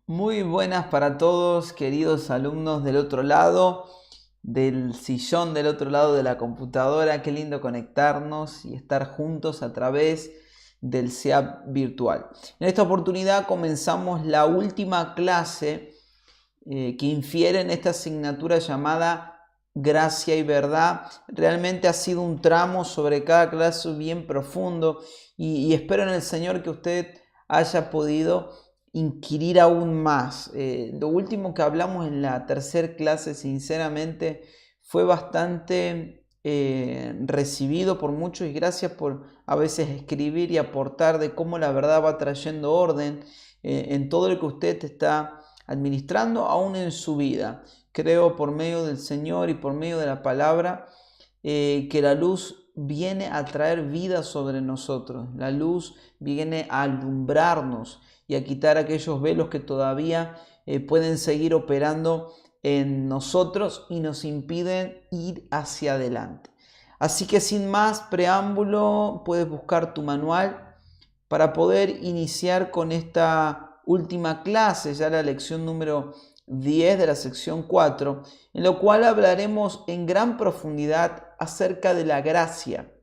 Muy buenas para todos, queridos alumnos del otro lado, del sillón del otro lado de la computadora. Qué lindo conectarnos y estar juntos a través del SEAP virtual. En esta oportunidad comenzamos la última clase que infiere en esta asignatura llamada Gracia y Verdad. Realmente ha sido un tramo sobre cada clase bien profundo y espero en el Señor que usted haya podido inquirir aún más. Lo último que hablamos en la tercera clase, sinceramente, fue bastante recibido por muchos, y gracias por a veces escribir y aportar de cómo la verdad va trayendo orden en todo lo que usted está administrando, aún en su vida. Creo por medio del Señor y por medio de la palabra que la luz viene a traer vida sobre nosotros. La luz viene a alumbrarnos y a quitar aquellos velos que todavía pueden seguir operando en nosotros y nos impiden ir hacia adelante. Así que sin más preámbulo, puedes buscar tu manual para poder iniciar con esta última clase, ya la lección número 10 de la sección 4, en lo cual hablaremos en gran profundidad acerca de la gracia.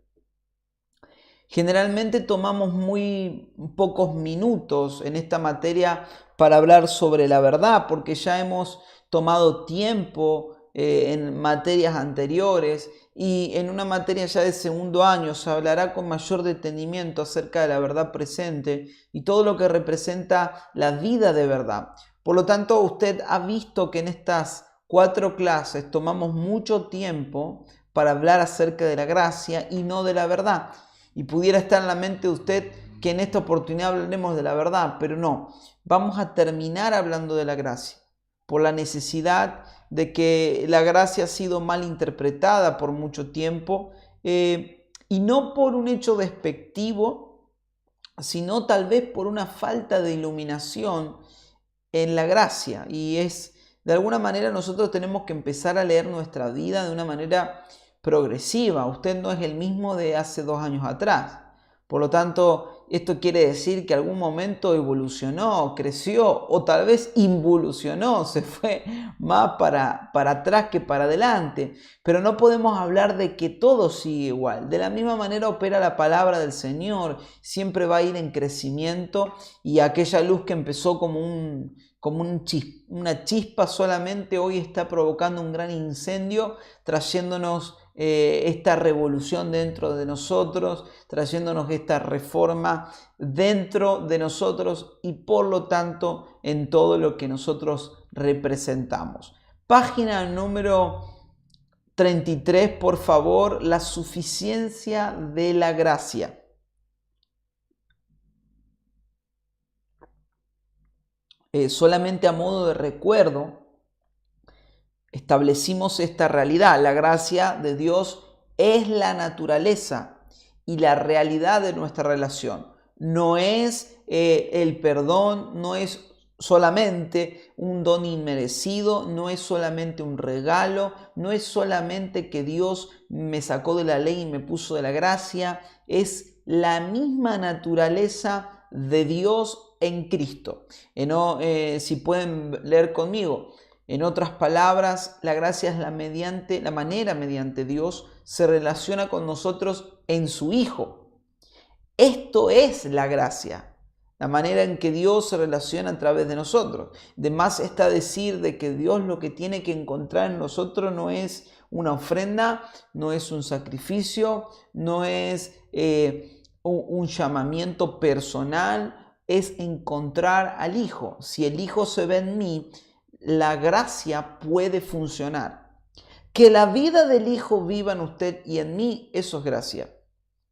Generalmente tomamos muy pocos minutos en esta materia para hablar sobre la verdad, porque ya hemos tomado tiempo en materias anteriores, y en una materia ya de segundo año se hablará con mayor detenimiento acerca de la verdad presente y todo lo que representa la vida de verdad. Por lo tanto, usted ha visto que en estas 4 clases tomamos mucho tiempo para hablar acerca de la gracia y no de la verdad. Y pudiera estar en la mente de usted que en esta oportunidad hablaremos de la verdad, pero no. Vamos a terminar hablando de la gracia, por la necesidad de que la gracia ha sido mal interpretada por mucho tiempo, y no por un hecho despectivo, sino tal vez por una falta de iluminación en la gracia. Y es, de alguna manera, nosotros tenemos que empezar a leer nuestra vida de una manera progresiva. Usted no es el mismo de hace 2 años atrás. Por lo tanto, esto quiere decir que algún momento evolucionó, creció o tal vez involucionó, se fue más para atrás que para adelante. Pero no podemos hablar de que todo sigue igual. De la misma manera opera la palabra del Señor. Siempre va a ir en crecimiento, y aquella luz que empezó como una chispa solamente, hoy está provocando un gran incendio, trayéndonos esta revolución dentro de nosotros, trayéndonos esta reforma dentro de nosotros y por lo tanto en todo lo que nosotros representamos. Página número 33, por favor, la suficiencia de la gracia. Solamente a modo de recuerdo, establecimos esta realidad. La gracia de Dios es la naturaleza y la realidad de nuestra relación. No es el perdón, no es solamente un don inmerecido, no es solamente un regalo, no es solamente que Dios me sacó de la ley y me puso de la gracia. Es la misma naturaleza de Dios en Cristo. Si pueden leer conmigo. En otras palabras, la gracia es la manera mediante Dios se relaciona con nosotros en su Hijo. Esto es la gracia, la manera en que Dios se relaciona a través de nosotros. De más está decir de que Dios lo que tiene que encontrar en nosotros no es una ofrenda, no es un sacrificio, no es un llamamiento personal, es encontrar al Hijo. Si el Hijo se ve en mí, la gracia puede funcionar. Que la vida del Hijo viva en usted y en mí, eso es gracia.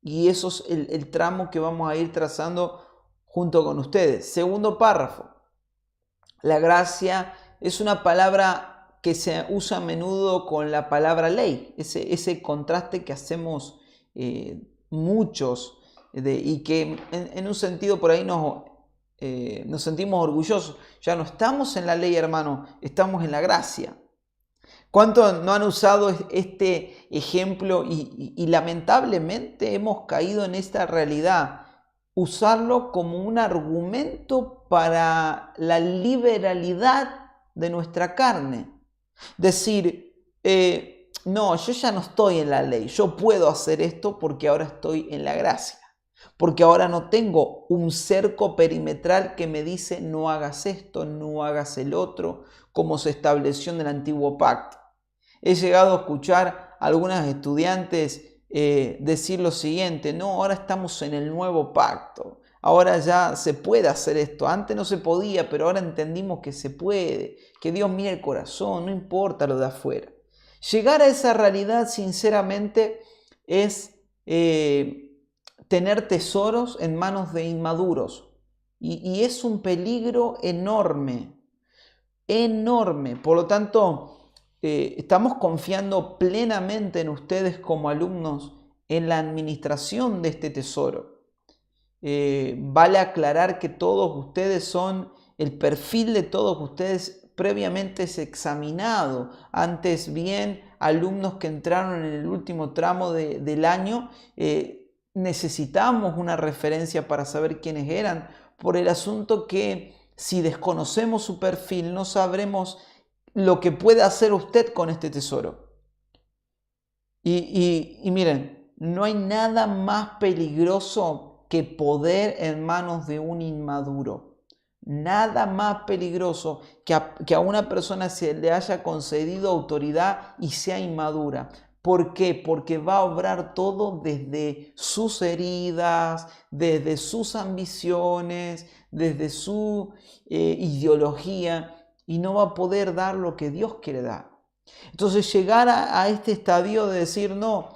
Y eso es el tramo que vamos a ir trazando junto con ustedes. Segundo párrafo. La gracia es una palabra que se usa a menudo con la palabra ley. Ese contraste que hacemos muchos y que en un sentido por ahí nos sentimos orgullosos. Ya no estamos en la ley, hermano, estamos en la gracia. ¿Cuántos no han usado este ejemplo y lamentablemente hemos caído en esta realidad? usarlo como un argumento para la liberalidad de nuestra carne. Decir, no, yo ya no estoy en la ley, yo puedo hacer esto porque ahora estoy en la gracia, porque ahora no tengo un cerco perimetral que me dice no hagas esto, no hagas el otro, como se estableció en el antiguo pacto. He llegado a escuchar a algunos estudiantes decir lo siguiente: no, ahora estamos en el nuevo pacto, ahora ya se puede hacer esto, antes no se podía, pero ahora entendimos que se puede, que Dios mira el corazón, no importa lo de afuera. Llegar a esa realidad, sinceramente, es tener tesoros en manos de inmaduros, y es un peligro enorme, enorme. Por lo tanto, estamos confiando plenamente en ustedes como alumnos en la administración de este tesoro. Vale aclarar que todos ustedes son, el perfil de todos ustedes previamente es examinado. Antes bien, alumnos que entraron en el último tramo del año, necesitamos una referencia para saber quiénes eran, por el asunto que si desconocemos su perfil no sabremos lo que puede hacer usted con este tesoro. Y miren, no hay nada más peligroso que poder en manos de un inmaduro. Nada más peligroso que a una persona se le haya concedido autoridad y sea inmadura. ¿Por qué? Porque va a obrar todo desde sus heridas, desde sus ambiciones, desde su ideología, y no va a poder dar lo que Dios quiere dar. Entonces llegar a este estadio de decir, no,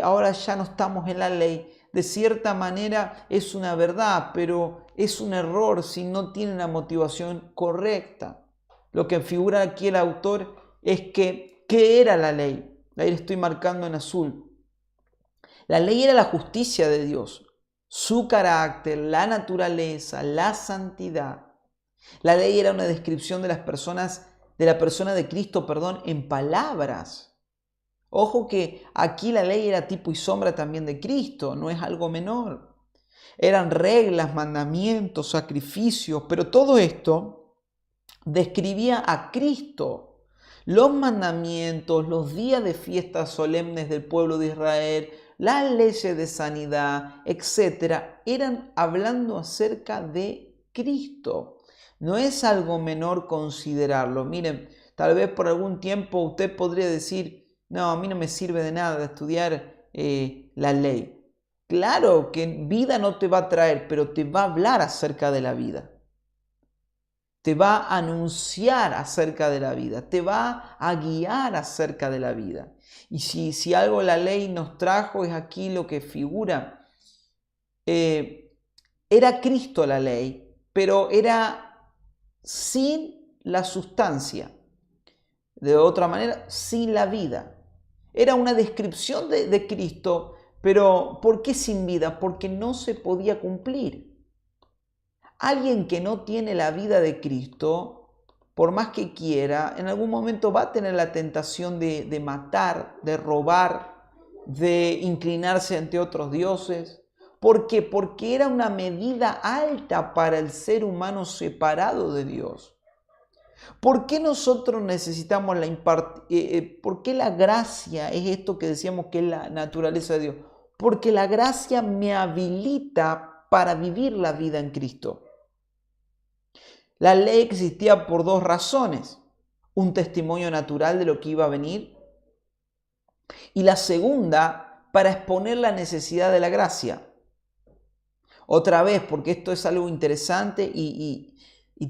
ahora ya no estamos en la ley, de cierta manera es una verdad, pero es un error si no tiene una motivación correcta. Lo que figura aquí el autor es que, ¿qué era la ley? Ahí le estoy marcando en azul. La ley era la justicia de Dios, su carácter, la naturaleza, la santidad. La ley era una descripción de la persona de Cristo, en palabras. Ojo que aquí la ley era tipo y sombra también de Cristo, no es algo menor. Eran reglas, mandamientos, sacrificios, pero todo esto describía a Cristo. Los mandamientos, los días de fiestas solemnes del pueblo de Israel, las leyes de sanidad, etcétera, eran hablando acerca de Cristo. No es algo menor considerarlo. Miren, tal vez por algún tiempo usted podría decir, no, a mí no me sirve de nada estudiar la ley. Claro que vida no te va a traer, pero te va a hablar acerca de la vida. Te va a anunciar acerca de la vida, te va a guiar acerca de la vida. Y si algo la ley nos trajo, es aquí lo que figura. Era Cristo la ley, pero era sin la sustancia. De otra manera, sin la vida. Era una descripción de Cristo, pero ¿por qué sin vida? Porque no se podía cumplir. Alguien que no tiene la vida de Cristo, por más que quiera, en algún momento va a tener la tentación de matar, de robar, de inclinarse ante otros dioses. ¿Por qué? Porque era una medida alta para el ser humano separado de Dios. ¿Por qué nosotros necesitamos ¿por qué la gracia es esto que decíamos que es la naturaleza de Dios? Porque la gracia me habilita para vivir la vida en Cristo. La ley existía por dos razones: un testimonio natural de lo que iba a venir, y la segunda, para exponer la necesidad de la gracia. Otra vez, porque esto es algo interesante y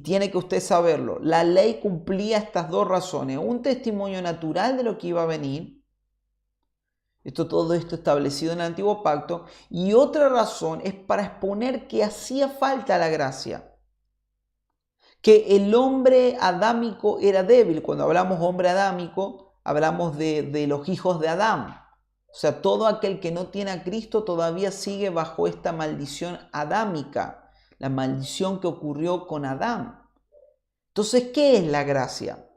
tiene que usted saberlo. La ley cumplía estas dos razones: un testimonio natural de lo que iba a venir, todo esto establecido en el antiguo pacto, y otra razón es para exponer que hacía falta la gracia, que el hombre adámico era débil. Cuando hablamos hombre adámico, hablamos de los hijos de Adán. O sea, todo aquel que no tiene a Cristo todavía sigue bajo esta maldición adámica, la maldición que ocurrió con Adán. Entonces, ¿qué es la gracia?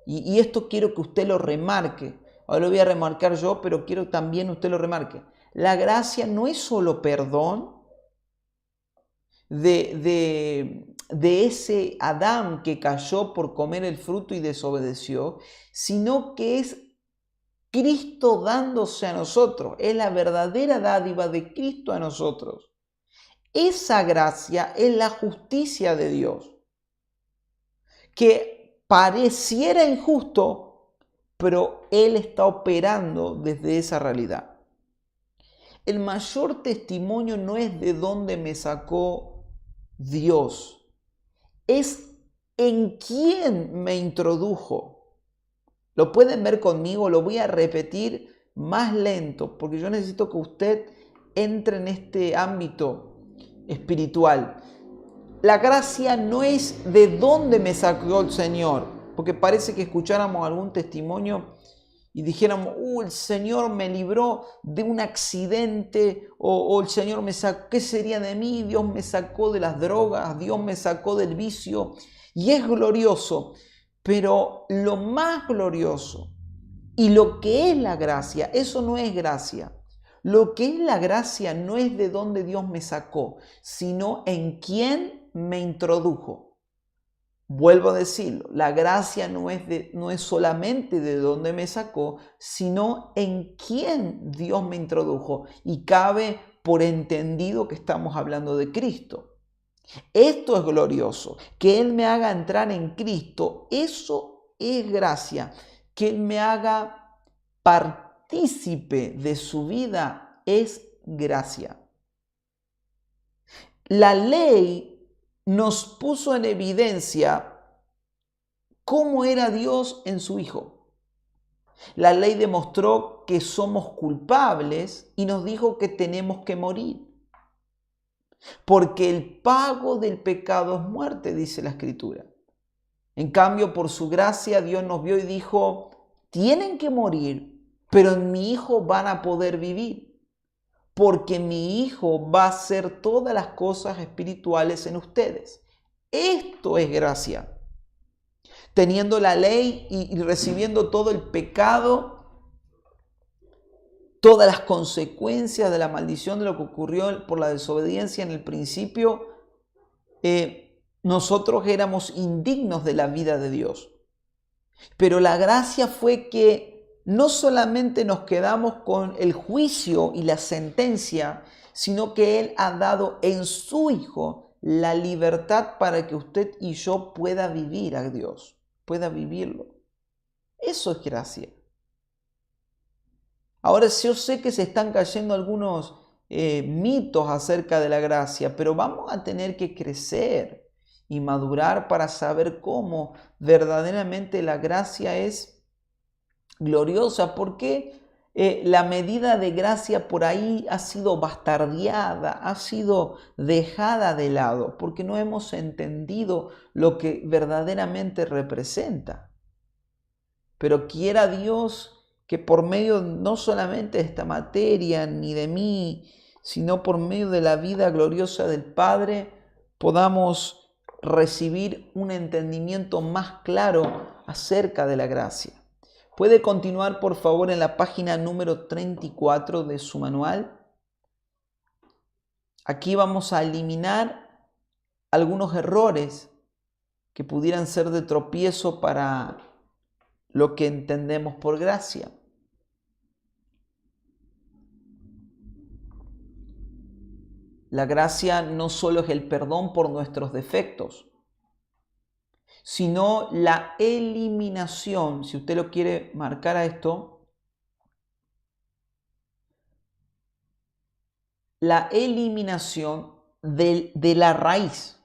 Y esto quiero que usted lo remarque. Ahora lo voy a remarcar yo, pero quiero también usted lo remarque. La gracia no es solo perdón, de ese Adán que cayó por comer el fruto y desobedeció, sino que es Cristo dándose a nosotros, es la verdadera dádiva de Cristo a nosotros. Esa gracia es la justicia de Dios, que pareciera injusto, pero Él está operando desde esa realidad. El mayor testimonio no es de dónde me sacó Dios, es en quién me introdujo. Lo pueden ver conmigo, lo voy a repetir más lento, porque yo necesito que usted entre en este ámbito espiritual. La gracia no es de dónde me sacó el Señor, porque parece que escucháramos algún testimonio y dijéramos, el Señor me libró de un accidente, o el Señor me sacó, ¿qué sería de mí? Dios me sacó de las drogas, Dios me sacó del vicio, y es glorioso. Pero lo más glorioso y lo que es la gracia, eso no es gracia. Lo que es la gracia no es de dónde Dios me sacó, sino en quién me introdujo. Vuelvo a decirlo, la gracia no es solamente de dónde me sacó, sino en quién Dios me introdujo. Y cabe por entendido que estamos hablando de Cristo. Esto es glorioso, que Él me haga entrar en Cristo, eso es gracia, que Él me haga partícipe de su vida es gracia. La ley nos puso en evidencia cómo era Dios en su Hijo. La ley demostró que somos culpables y nos dijo que tenemos que morir. Porque el pago del pecado es muerte, dice la Escritura. En cambio, por su gracia, Dios nos vio y dijo, tienen que morir, pero en mi Hijo van a poder vivir. Porque mi Hijo va a hacer todas las cosas espirituales en ustedes. Esto es gracia. Teniendo la ley y recibiendo todo el pecado, todas las consecuencias de la maldición de lo que ocurrió por la desobediencia en el principio, nosotros éramos indignos de la vida de Dios. Pero la gracia fue que no solamente nos quedamos con el juicio y la sentencia, sino que Él ha dado en su Hijo la libertad para que usted y yo pueda vivir a Dios, pueda vivirlo. Eso es gracia. Ahora yo sé que se están cayendo algunos mitos acerca de la gracia, pero vamos a tener que crecer y madurar para saber cómo verdaderamente la gracia es gloriosa. ¿Por qué la medida de gracia por ahí ha sido bastardeada, ha sido dejada de lado? Porque no hemos entendido lo que verdaderamente representa. Pero quiera Dios que por medio no solamente de esta materia ni de mí, sino por medio de la vida gloriosa del Padre, podamos recibir un entendimiento más claro acerca de la gracia. ¿Puede continuar, por favor, en la página número 34 de su manual? Aquí vamos a eliminar algunos errores que pudieran ser de tropiezo para lo que entendemos por gracia. La gracia no solo es el perdón por nuestros defectos, sino la eliminación, si usted lo quiere marcar a esto, la eliminación de la raíz.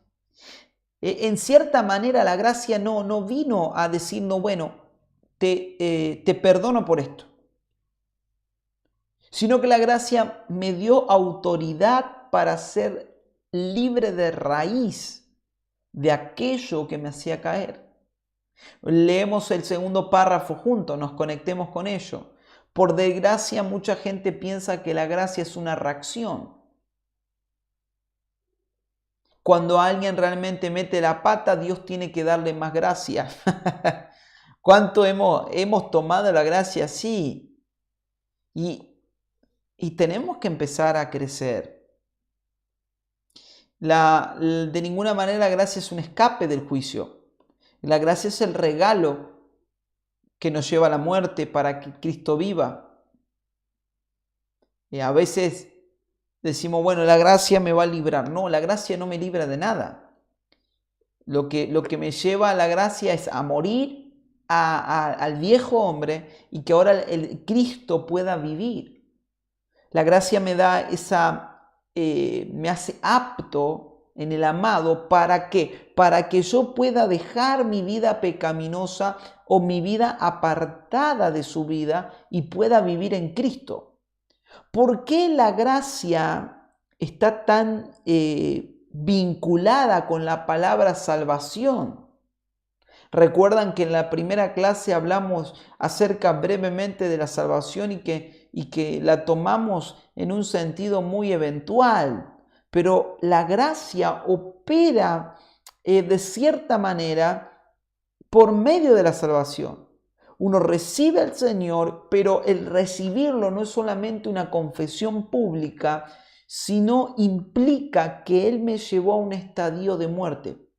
En cierta manera la gracia no vino a decir, no, bueno, te perdono por esto, sino que la gracia me dio autoridad para ser libre de raíz de aquello que me hacía caer. Leemos el segundo párrafo juntos, nos conectemos con ello. Por desgracia, mucha gente piensa que la gracia es una reacción. Cuando alguien realmente mete la pata, Dios tiene que darle más gracia. ¿Cuánto hemos tomado la gracia así? Y tenemos que empezar a crecer. De ninguna manera la gracia es un escape del juicio. La gracia es el regalo que nos lleva a la muerte para que Cristo viva. Y a veces decimos, bueno, la gracia me va a librar. No, la gracia no me libra de nada. Lo que me lleva a la gracia es a morir al viejo hombre y que ahora el Cristo pueda vivir. La gracia me da me hace apto en el amado. ¿Para qué? Para que yo pueda dejar mi vida pecaminosa o mi vida apartada de su vida y pueda vivir en Cristo. ¿Por qué la gracia está tan vinculada con la palabra salvación? Recuerdan que en la primera clase hablamos acerca brevemente de la salvación y que la tomamos en un sentido muy eventual, pero la gracia opera de cierta manera por medio de la salvación. Uno recibe al Señor, pero el recibirlo no es solamente una confesión pública, sino implica que Él me llevó a un estadio de muerte.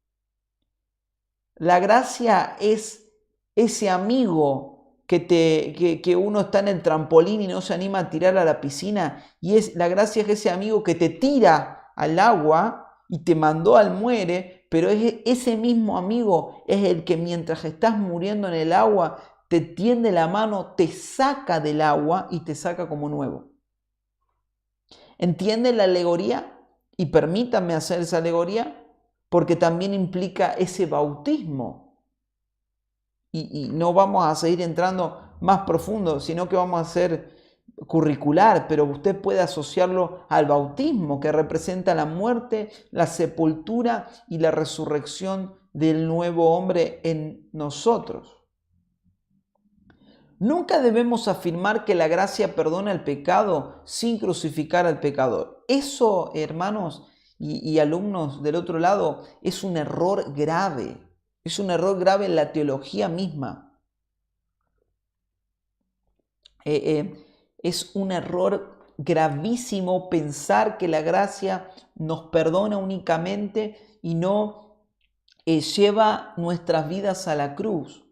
La gracia es ese amigo que uno está en el trampolín y no se anima a tirar a la piscina, y la gracia es ese amigo que te tira al agua y te mandó al muere, pero ese mismo amigo es el que mientras estás muriendo en el agua te tiende la mano, te saca del agua y te saca como nuevo. ¿Entienden la alegoría? Y permítanme hacer esa alegoría porque también implica ese bautismo. Y no vamos a seguir entrando más profundo, sino que vamos a hacer curricular, pero usted puede asociarlo al bautismo, que representa la muerte, la sepultura y la resurrección del nuevo hombre en nosotros. Nunca debemos afirmar que la gracia perdona el pecado sin crucificar al pecador. Eso, hermanos y alumnos del otro lado, es un error grave. Es un error grave en la teología misma. Es un error gravísimo pensar que la gracia nos perdona únicamente y no lleva nuestras vidas a la cruz.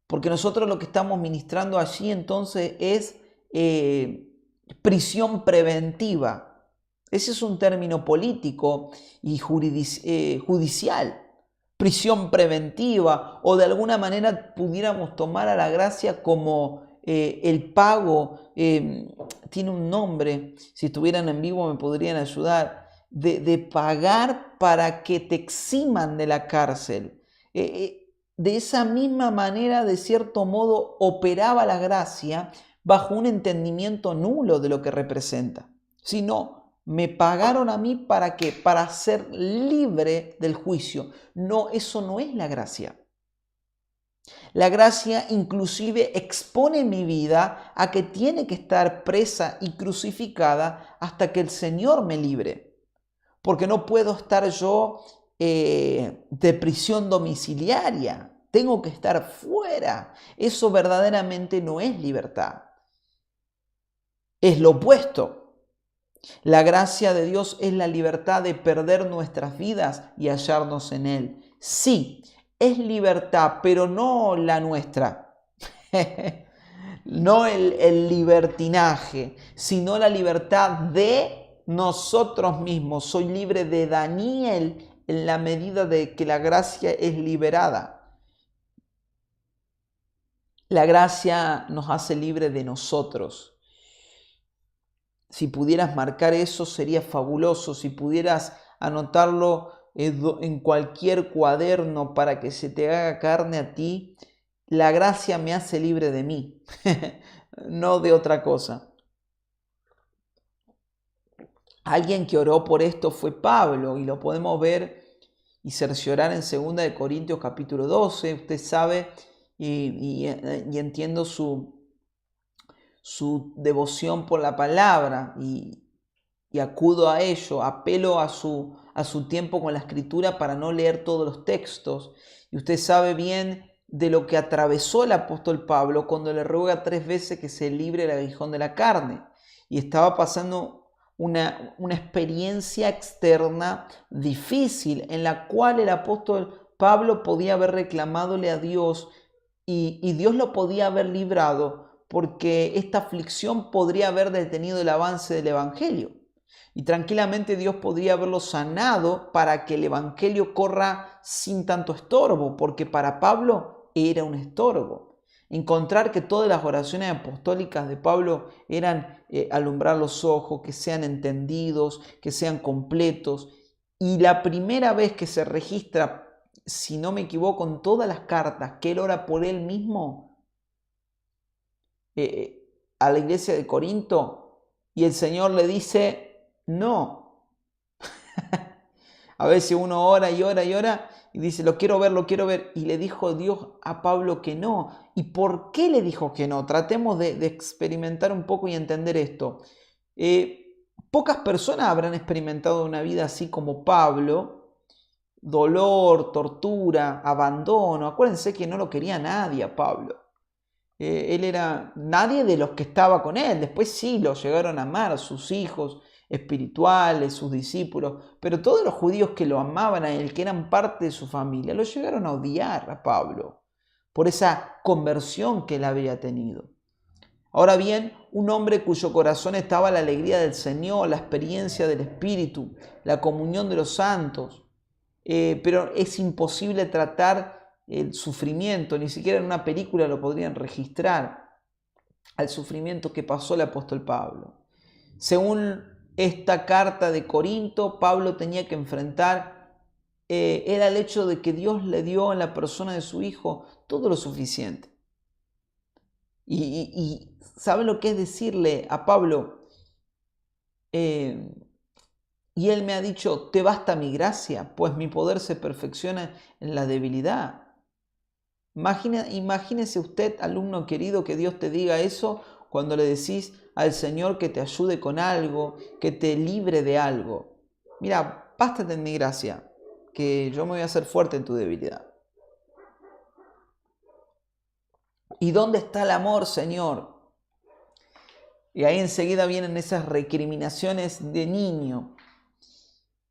Porque nosotros lo que estamos ministrando allí entonces es prisión preventiva. Ese es un término político y judicial. Prisión preventiva, o de alguna manera pudiéramos tomar a la gracia como el pago, tiene un nombre, si estuvieran en vivo me podrían ayudar, de pagar para que te eximan de la cárcel. De esa misma manera, de cierto modo, operaba la gracia bajo un entendimiento nulo de lo que representa. Si no, me pagaron a mí ¿para qué? Para ser libre del juicio. No, eso no es la gracia. La gracia inclusive expone mi vida a que tiene que estar presa y crucificada hasta que el Señor me libre. Porque no puedo estar yo de prisión domiciliaria. Tengo que estar fuera. Eso verdaderamente no es libertad. Es lo opuesto. La gracia de Dios es la libertad de perder nuestras vidas y hallarnos en Él. Sí, es libertad, pero no la nuestra. No el libertinaje, sino la libertad de nosotros mismos. Soy libre de Daniel en la medida de que la gracia es liberada. La gracia nos hace libre de nosotros. Si pudieras marcar eso sería fabuloso, si pudieras anotarlo en cualquier cuaderno para que se te haga carne a ti, la gracia me hace libre de mí, no de otra cosa. Alguien que oró por esto fue Pablo y lo podemos ver y cerciorar en 2 Corintios capítulo 12, usted sabe y entiendo su devoción por la palabra y acudo a ello, apelo a su tiempo con la escritura para no leer todos los textos. Y usted sabe bien de lo que atravesó el apóstol Pablo cuando le ruega 3 veces que se libre el aguijón de la carne. Y estaba pasando una experiencia externa difícil en la cual el apóstol Pablo podía haber reclamadole a Dios y Dios lo podía haber librado porque esta aflicción podría haber detenido el avance del Evangelio. Y tranquilamente Dios podría haberlo sanado para que el Evangelio corra sin tanto estorbo, porque para Pablo era un estorbo. Encontrar que todas las oraciones apostólicas de Pablo eran alumbrar los ojos, que sean entendidos, que sean completos. Y la primera vez que se registra, si no me equivoco, en todas las cartas, que él ora por él mismo a la iglesia de Corinto, y el Señor le dice, no. A veces uno ora y ora y ora y dice, lo quiero ver. Y le dijo Dios a Pablo que no. ¿Y por qué le dijo que no? Tratemos de experimentar un poco y entender esto. Pocas personas habrán experimentado una vida así como Pablo. Dolor, tortura, abandono. Acuérdense que no lo quería nadie a Pablo. Él era nadie de los que estaba con él. Después sí lo llegaron a amar, sus hijos espirituales, sus discípulos, pero todos los judíos que lo amaban a él, que eran parte de su familia, lo llegaron a odiar a Pablo por esa conversión que él había tenido. Ahora bien, un hombre cuyo corazón estaba la alegría del Señor, la experiencia del Espíritu, la comunión de los santos, pero es imposible tratar el sufrimiento, ni siquiera en una película lo podrían registrar, al sufrimiento que pasó el apóstol Pablo. Según esta carta de Corinto, Pablo tenía que enfrentar era el hecho de que Dios le dio en la persona de su Hijo todo lo suficiente. Y ¿saben lo que es decirle a Pablo? Y él me ha dicho, te basta mi gracia, pues mi poder se perfecciona en la debilidad. Imagínese usted, alumno querido, que Dios te diga eso cuando le decís al Señor que te ayude con algo, que te libre de algo. Mira, bástate en mi gracia, que yo me voy a hacer fuerte en tu debilidad. ¿Y dónde está el amor, Señor? Y ahí enseguida vienen esas recriminaciones de niño,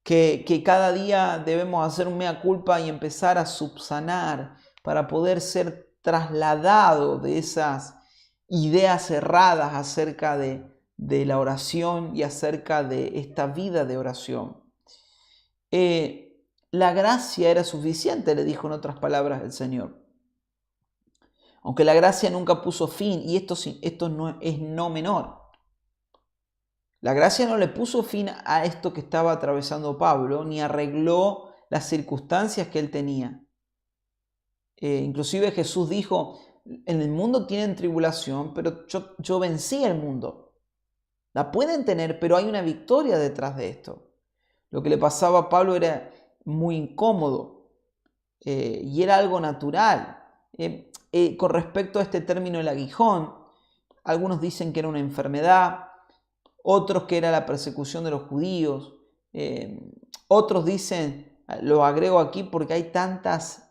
que cada día debemos hacer un mea culpa y empezar a subsanar para poder ser trasladado de esas ideas erradas acerca de la oración y acerca de esta vida de oración. La gracia era suficiente, le dijo en otras palabras el Señor. Aunque la gracia nunca puso fin, y esto no es no menor. La gracia no le puso fin a esto que estaba atravesando Pablo, ni arregló las circunstancias que él tenía. Inclusive Jesús dijo, en el mundo tienen tribulación, pero yo vencí el mundo. La pueden tener, pero hay una victoria detrás de esto. Lo que le pasaba a Pablo era muy incómodo y era algo natural. Con respecto a este término el aguijón, algunos dicen que era una enfermedad, otros que era la persecución de los judíos, otros dicen, lo agrego aquí porque hay tantas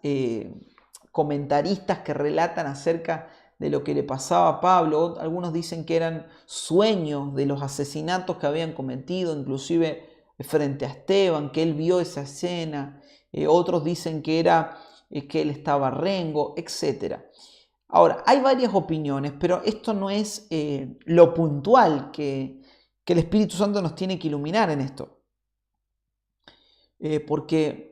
comentaristas que relatan acerca de lo que le pasaba a Pablo. Algunos dicen que eran sueños de los asesinatos que habían cometido, inclusive frente a Esteban, que él vio esa escena. Otros dicen que era que él estaba rengo, etc. Ahora, hay varias opiniones, pero esto no es lo puntual que el Espíritu Santo nos tiene que iluminar en esto. Porque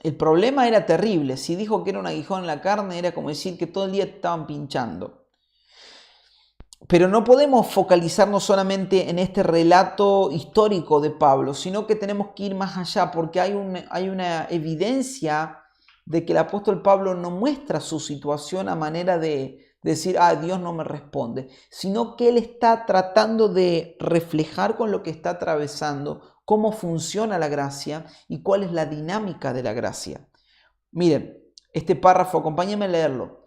el problema era terrible. Si dijo que era un aguijón en la carne, era como decir que todo el día te estaban pinchando. Pero no podemos focalizarnos solamente en este relato histórico de Pablo, sino que tenemos que ir más allá, porque hay una evidencia de que el apóstol Pablo no muestra su situación a manera de decir, Dios no me responde, sino que él está tratando de reflejar con lo que está atravesando cómo funciona la gracia y cuál es la dinámica de la gracia. Miren, este párrafo, acompáñenme a leerlo.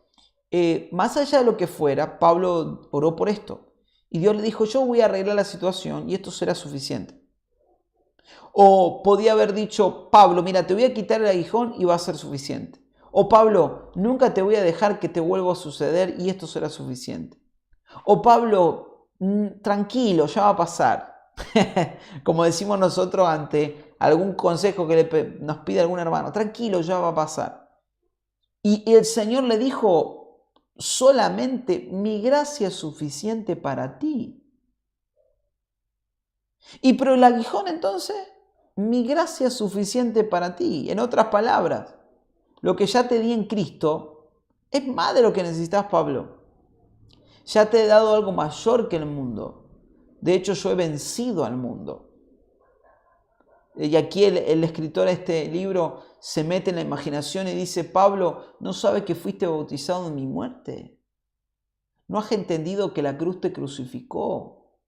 Más allá de lo que fuera, Pablo oró por esto. Y Dios le dijo, yo voy a arreglar la situación y esto será suficiente. O podía haber dicho, Pablo, mira, te voy a quitar el aguijón y va a ser suficiente. O Pablo, nunca te voy a dejar que te vuelva a suceder y esto será suficiente. O Pablo, tranquilo, ya va a pasar. Como decimos nosotros ante algún consejo que nos pide algún hermano, tranquilo, ya va a pasar. Y el Señor le dijo, solamente mi gracia es suficiente para ti. Y pero el aguijón entonces, mi gracia es suficiente para ti. En otras palabras, lo que ya te di en Cristo es más de lo que necesitas, Pablo. Ya te he dado algo mayor que el mundo. De hecho, yo he vencido al mundo. Y aquí el escritor de este libro se mete en la imaginación y dice, Pablo, ¿no sabes que fuiste bautizado en mi muerte? ¿No has entendido que la cruz te crucificó?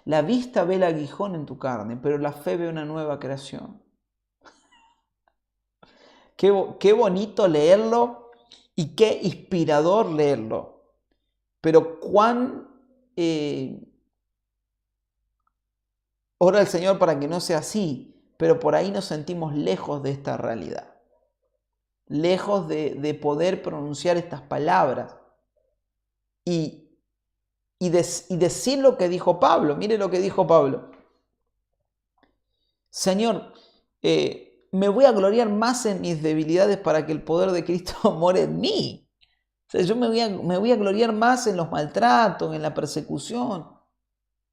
La vista ve el aguijón en tu carne, pero la fe ve una nueva creación. Qué bonito leerlo y qué inspirador leerlo. Pero cuán ora al Señor para que no sea así, pero por ahí nos sentimos lejos de esta realidad. Lejos de poder pronunciar estas palabras y decir lo que dijo Pablo. Mire lo que dijo Pablo. Señor, me voy a gloriar más en mis debilidades para que el poder de Cristo more en mí. O sea, yo me voy a gloriar más en los maltratos, en la persecución.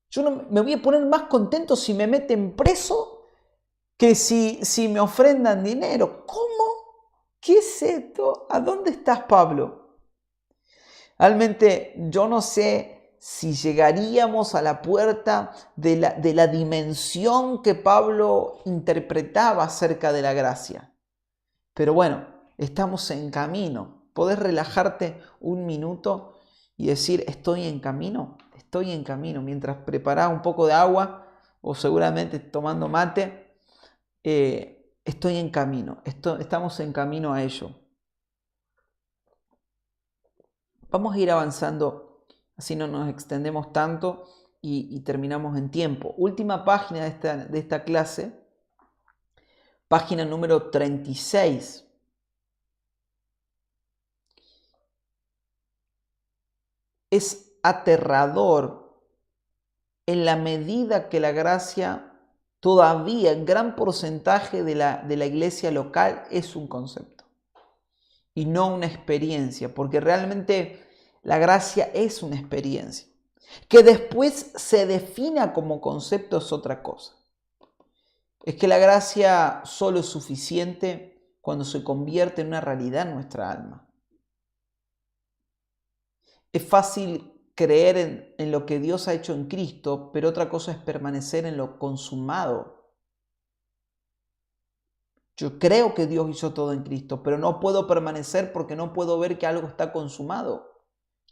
Yo no, me voy a poner más contento si me meten preso que si me ofrendan dinero. ¿Cómo? ¿Qué es esto? ¿A dónde estás, Pablo? Realmente yo no sé si llegaríamos a la puerta de la dimensión que Pablo interpretaba acerca de la gracia. Pero bueno, estamos en camino. ¿Podés relajarte un minuto y decir, estoy en camino? Estoy en camino. Mientras preparás un poco de agua o seguramente tomando mate, estoy en camino. Estamos en camino a ello. Vamos a ir avanzando, así no nos extendemos tanto y terminamos en tiempo. Última página de esta clase, página número 36. Es aterrador en la medida que la gracia todavía, en gran porcentaje de la iglesia local, es un concepto y no una experiencia, porque realmente la gracia es una experiencia. Que después se defina como concepto es otra cosa. Es que la gracia solo es suficiente cuando se convierte en una realidad en nuestra alma. Es fácil creer en lo que Dios ha hecho en Cristo, pero otra cosa es permanecer en lo consumado. Yo creo que Dios hizo todo en Cristo, pero no puedo permanecer porque no puedo ver que algo está consumado,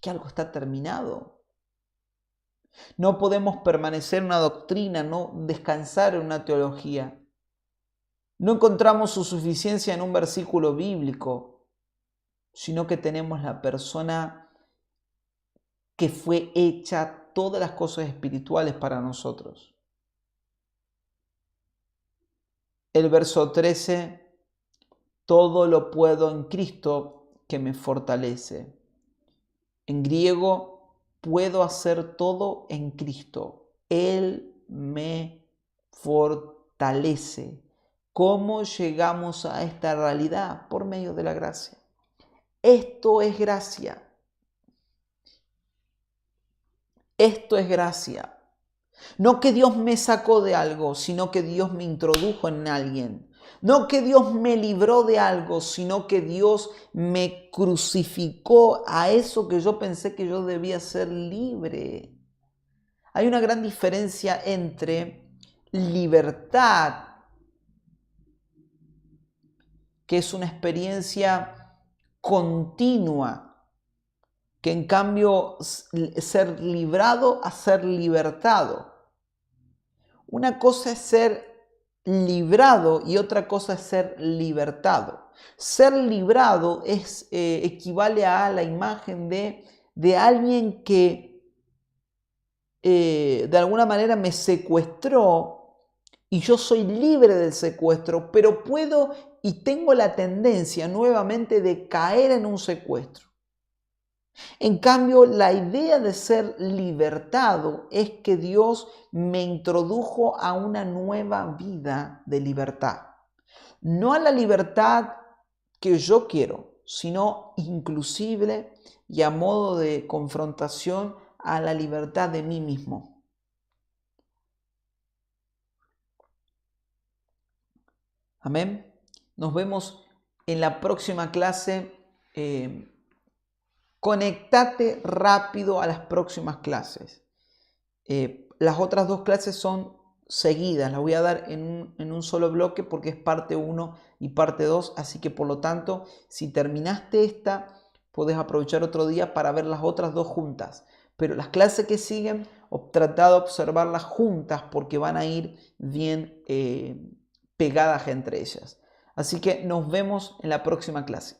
que algo está terminado. No podemos permanecer en una doctrina, no descansar en una teología. No encontramos su suficiencia en un versículo bíblico, sino que tenemos la persona que fue hecha todas las cosas espirituales para nosotros. El verso 13, todo lo puedo en Cristo que me fortalece. En griego, puedo hacer todo en Cristo. Él me fortalece. ¿Cómo llegamos a esta realidad? Por medio de la gracia. Esto es gracia. Esto es gracia. No que Dios me sacó de algo, sino que Dios me introdujo en alguien. No que Dios me libró de algo, sino que Dios me crucificó a eso que yo pensé que yo debía ser libre. Hay una gran diferencia entre libertad, que es una experiencia continua, que en cambio ser librado a ser libertado. Una cosa es ser librado y otra cosa es ser libertado. Ser librado equivale a la imagen de alguien que de alguna manera me secuestró y yo soy libre del secuestro, pero puedo y tengo la tendencia nuevamente de caer en un secuestro. En cambio, la idea de ser libertado es que Dios me introdujo a una nueva vida de libertad. No a la libertad que yo quiero, sino inclusive y a modo de confrontación a la libertad de mí mismo. Amén. Nos vemos en la próxima clase. Conectate rápido a las próximas clases. Las otras dos clases son seguidas, las voy a dar en un solo bloque porque es parte 1 y parte 2, así que por lo tanto, si terminaste esta, podés aprovechar otro día para ver las otras dos juntas. Pero las clases que siguen, trata de observarlas juntas porque van a ir bien pegadas entre ellas. Así que nos vemos en la próxima clase.